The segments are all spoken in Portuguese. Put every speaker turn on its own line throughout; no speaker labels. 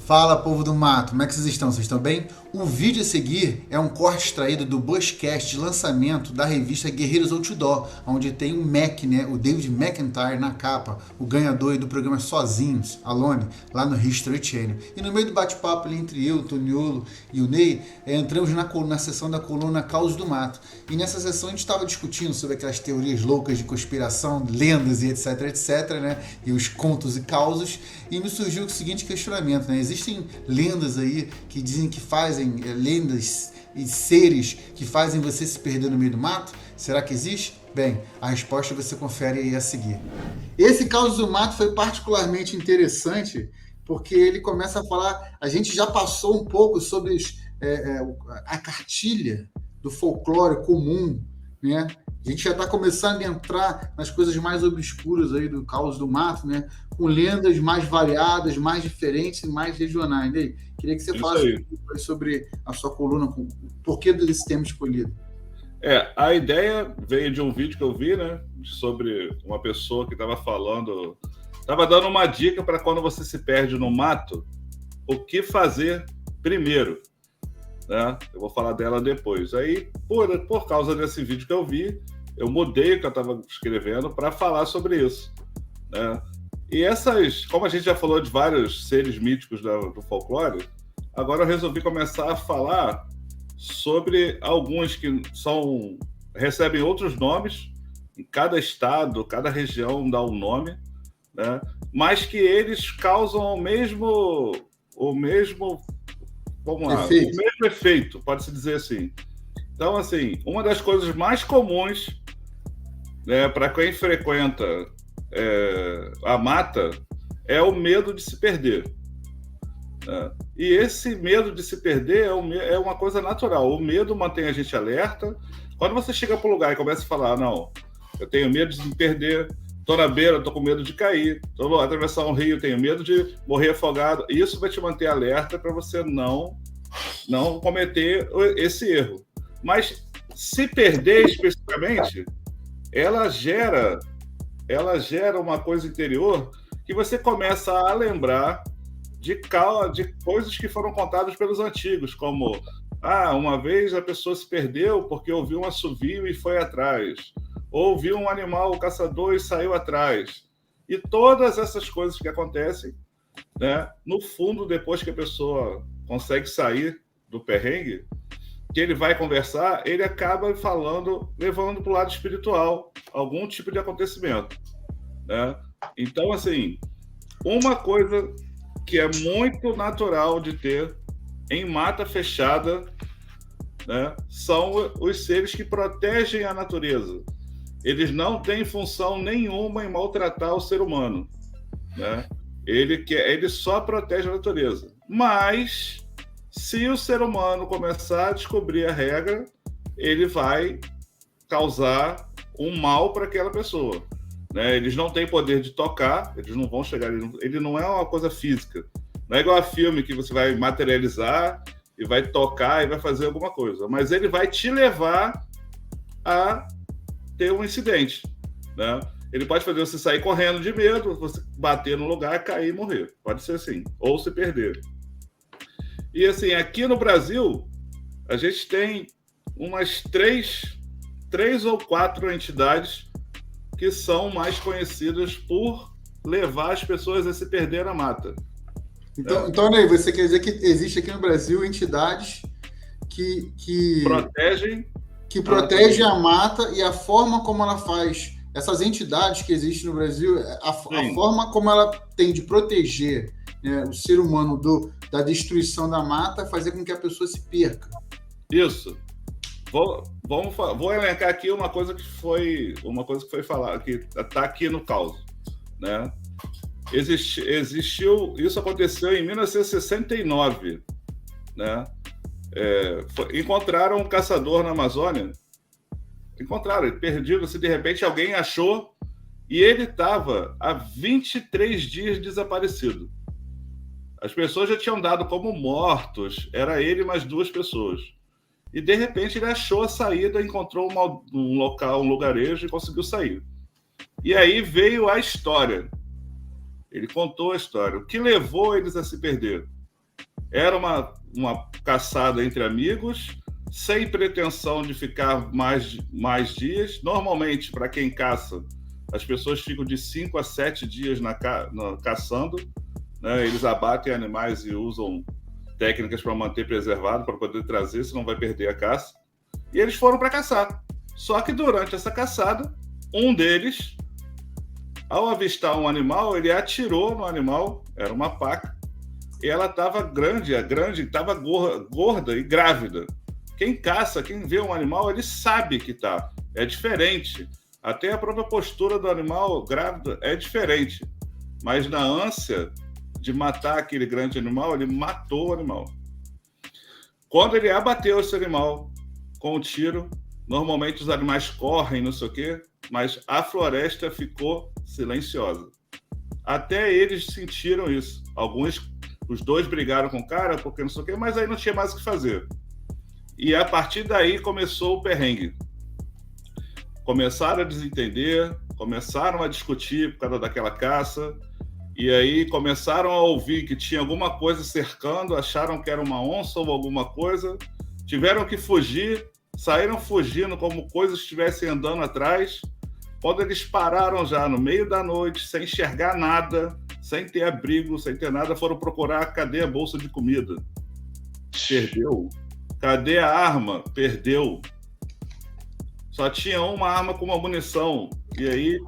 Fala, povo do mato, como é que vocês estão? Vocês estão bem? O vídeo a seguir é um corte extraído do Buzzcast de lançamento da revista Guerreiros Outdoor, onde tem o Mac, né, o David McIntyre na capa, o ganhador do programa Sozinhos, Alone, lá no History Channel. E no meio do bate-papo ali entre eu, o Toniolo e o Ney, entramos na sessão da coluna Caos do Mato. E nessa sessão a gente estava discutindo sobre aquelas teorias loucas de conspiração, lendas e etc, etc, né, e os contos e causos, e me surgiu o seguinte questionamento, né, existem lendas aí que dizem que fazem, lendas e seres que fazem você se perder no meio do mato? Será que existe? Bem, a resposta você confere aí a seguir. Esse Caos do Mato foi particularmente interessante porque ele começa a falar, a gente já passou um pouco sobre a cartilha do folclore comum, né? A gente já está começando a entrar nas coisas mais obscuras aí do Caos do Mato, né? Com lendas mais variadas, mais diferentes e mais regionais. E aí, queria que você falasse sobre a sua coluna, o porquê desse tema escolhido.
A ideia veio de um vídeo que eu vi, né? Sobre uma pessoa que estava falando, estava dando uma dica para quando você se perde no mato, o que fazer primeiro, né? Eu vou falar dela depois. Aí, por causa desse vídeo que eu vi, eu mudei o que eu estava escrevendo para falar sobre isso, né? E como a gente já falou de vários seres míticos do folclore, agora eu resolvi começar a falar sobre alguns que recebem outros nomes, em cada estado, cada região dá um nome, né? Mas que eles causam o mesmo efeito, pode-se dizer assim. Então, assim, uma das coisas mais comuns, né, para quem frequenta a mata é o medo de se perder. Né? E esse medo de se perder é uma coisa natural. O medo mantém a gente alerta. Quando você chega para o lugar e começa a falar, não, eu tenho medo de me perder, estou na beira, estou com medo de cair, estou atravessar um rio, tenho medo de morrer afogado, isso vai te manter alerta para você não cometer esse erro. Mas se perder especificamente, ela gera uma coisa interior que você começa a lembrar de coisas que foram contadas pelos antigos, como uma vez a pessoa se perdeu porque ouviu um assovio e foi atrás, ou viu um animal caçador e saiu atrás. E todas essas coisas que acontecem, né, no fundo, depois que a pessoa consegue sair do perrengue, que ele vai conversar, ele acaba levando para o lado espiritual algum tipo de acontecimento, né? Então, assim, uma coisa que é muito natural de ter em mata fechada, né, são os seres que protegem a natureza. Eles não têm função nenhuma em maltratar o ser humano, né? Ele só protege a natureza. Mas se o ser humano começar a descobrir a regra, ele vai causar um mal para aquela pessoa, né? Eles não têm poder de tocar, eles não vão chegar, ele não é uma coisa física. Não é igual a filme que você vai materializar e vai tocar e vai fazer alguma coisa, mas ele vai te levar a ter um incidente, né? Ele pode fazer você sair correndo de medo, você bater no lugar, cair e morrer. Pode ser assim, ou se perder. E assim, aqui no Brasil, a gente tem umas três ou quatro entidades que são mais conhecidas por levar as pessoas a se perder na mata.
Então, Ney, você quer dizer que existe aqui no Brasil entidades que protegem a mata, e a forma como ela faz, essas entidades que existem no Brasil, a forma como ela tem de proteger, né, o ser humano da destruição da mata, fazer com que a pessoa se perca.
Isso. Vou elencar aqui uma coisa que foi falada, que está aqui no caos, né? Isso aconteceu em 1969, né? Encontraram um caçador na Amazônia, ele perdido, se de repente alguém achou, e ele estava há 23 dias desaparecido. As pessoas já tinham dado como mortos, era ele mais duas pessoas. E de repente ele achou a saída, encontrou um lugarejo e conseguiu sair. E aí veio a história. Ele contou a história. O que levou eles a se perder? Era uma caçada entre amigos, sem pretensão de ficar mais dias. Normalmente, para quem caça, as pessoas ficam de 5 a 7 dias caçando, né? Eles abatem animais e usam técnicas para manter preservado, para poder trazer, senão vai perder a caça. E eles foram para caçar. Só que durante essa caçada, um deles, ao avistar um animal, ele atirou no animal, era uma paca, e ela estava grande, estava gorda e grávida. Quem caça, quem vê um animal, ele sabe que tá. É diferente. Até a própria postura do animal grávido é diferente. Mas na ânsia de matar aquele grande animal, ele matou o animal. Quando ele abateu esse animal com um tiro, normalmente os animais correm, não sei o quê, mas a floresta ficou silenciosa. Até eles sentiram isso. Os dois brigaram com o cara, porque não sei o quê, mas aí não tinha mais o que fazer. E a partir daí começou o perrengue. Começaram a desentender, começaram a discutir por causa daquela caça, e aí começaram a ouvir que tinha alguma coisa cercando, acharam que era uma onça ou alguma coisa, tiveram que fugir, saíram fugindo como coisas estivessem andando atrás. Quando eles pararam já no meio da noite, sem enxergar nada, sem ter abrigo, sem ter nada, foram procurar cadê a bolsa de comida. Perdeu. Cadê a arma? Perdeu. Só tinha uma arma com uma munição. E aí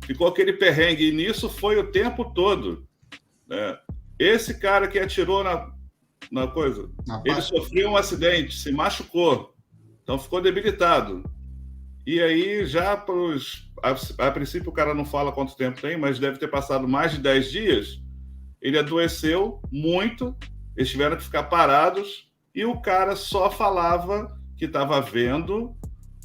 ficou aquele perrengue. E nisso foi o tempo todo. Né? Esse cara que atirou na coisa, ele sofreu um acidente, se machucou. Então ficou debilitado. E aí já a princípio o cara não fala quanto tempo tem, mas deve ter passado mais de 10 dias. Ele adoeceu muito, eles tiveram que ficar parados, e o cara só falava que estava vendo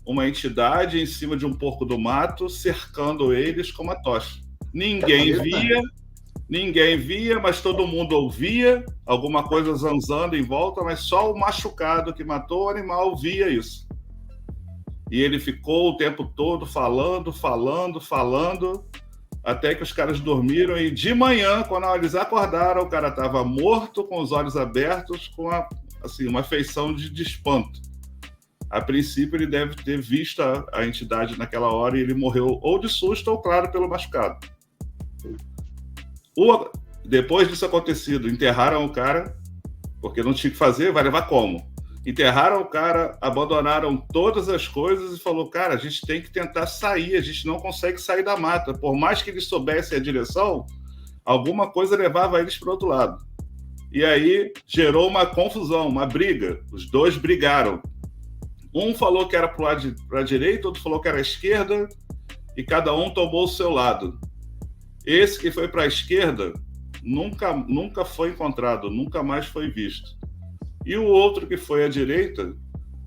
uma entidade em cima de um porco do mato cercando eles com uma tocha. Ninguém via, mas todo mundo ouvia alguma coisa zanzando em volta, mas só o machucado que matou o animal via isso. E ele ficou o tempo todo falando, até que os caras dormiram, e de manhã, quando eles acordaram, o cara estava morto, com os olhos abertos, com uma feição de espanto. A princípio, ele deve ter visto a entidade naquela hora e ele morreu ou de susto ou, claro, pelo machucado. Depois disso acontecido, enterraram o cara, porque não tinha o que fazer, vai levar como? Enterraram o cara, abandonaram todas as coisas e falou, cara, a gente tem que tentar sair, a gente não consegue sair da mata. Por mais que eles soubessem a direção, alguma coisa levava eles para o outro lado. E aí gerou uma confusão, uma briga. Os dois brigaram. Um falou que era para a direita, outro falou que era a esquerda, e cada um tomou o seu lado. Esse que foi para a esquerda nunca foi encontrado, nunca mais foi visto. E o outro que foi à direita,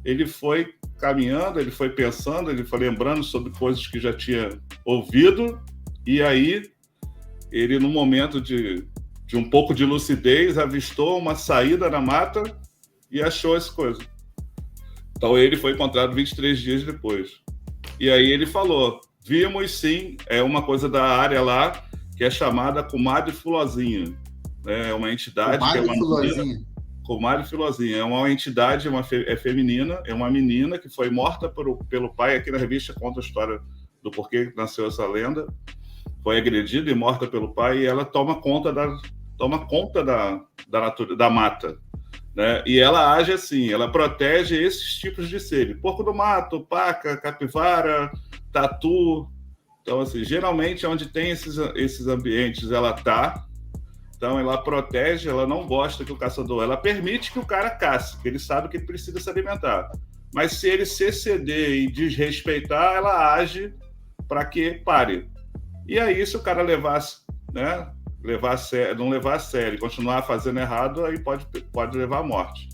ele foi caminhando, ele foi pensando, ele foi lembrando sobre coisas que já tinha ouvido, e aí ele, no momento de um pouco de lucidez, avistou uma saída na mata e achou essa coisa. Então ele foi encontrado 23 dias depois. E aí ele falou, vimos sim, é uma coisa da área lá, que é chamada Comadre Fulozinha. É uma entidade...
Comadre Fulozinha.
Comadre Filozinha é uma entidade, é feminina, é uma menina que foi morta pelo pai. Aqui na revista conta a história do porquê nasceu essa lenda. Foi agredida e morta pelo pai, e ela toma conta da mata, né? E ela age assim, ela protege esses tipos de seres: porco do mato, paca, capivara, tatu. Então, assim, geralmente onde tem esses ambientes ela tá. Então, ela protege, ela não gosta que o caçador... Ela permite que o cara caça, porque ele sabe que ele precisa se alimentar. Mas se ele se exceder e desrespeitar, ela age para que pare. E aí, se o cara não levar a sério, continuar fazendo errado, aí pode levar à morte.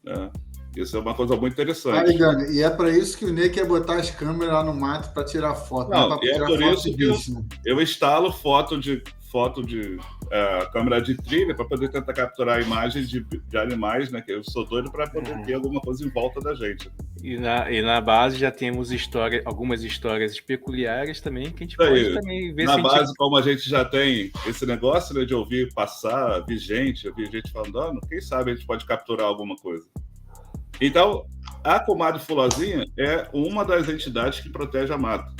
Né? Isso é uma coisa muito interessante.
E é para isso que o Ney quer botar as câmeras lá no mato para tirar foto.
Não, e é por isso que eu instalo foto foto de câmera de trilha para poder tentar capturar imagens de animais, né? Que eu sou doido para poder ter alguma coisa em volta da gente.
E na base já temos algumas histórias peculiares também, que a gente pode também ver.
Na base, como a gente já tem esse negócio, né, de ouvir passar, ouvir gente falando, quem sabe a gente pode capturar alguma coisa. Então, a comadre Fulozinha é uma das entidades que protege a mata.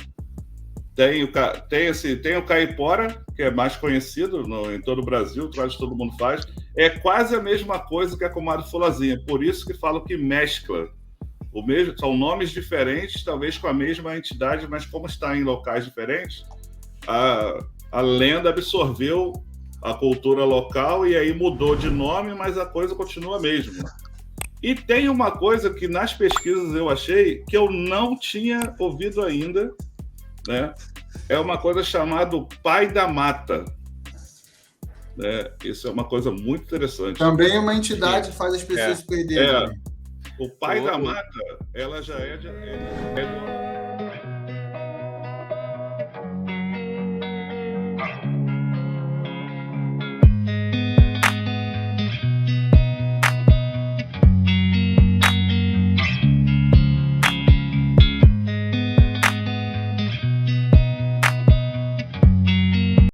Tem o caipora, que é mais conhecido em todo o Brasil, quase todo mundo faz. É quase a mesma coisa que a comadre Fulozinha, por isso que falo que mescla. São nomes diferentes, talvez com a mesma entidade, mas como está em locais diferentes, a lenda absorveu a cultura local e aí mudou de nome, mas a coisa continua a mesma. E tem uma coisa que nas pesquisas eu achei que eu não tinha ouvido ainda, né? É uma coisa chamada Pai da Mata. Né? Isso é uma coisa muito interessante.
Também uma entidade que faz as pessoas se perderem.
O Pai da Mata, ela já é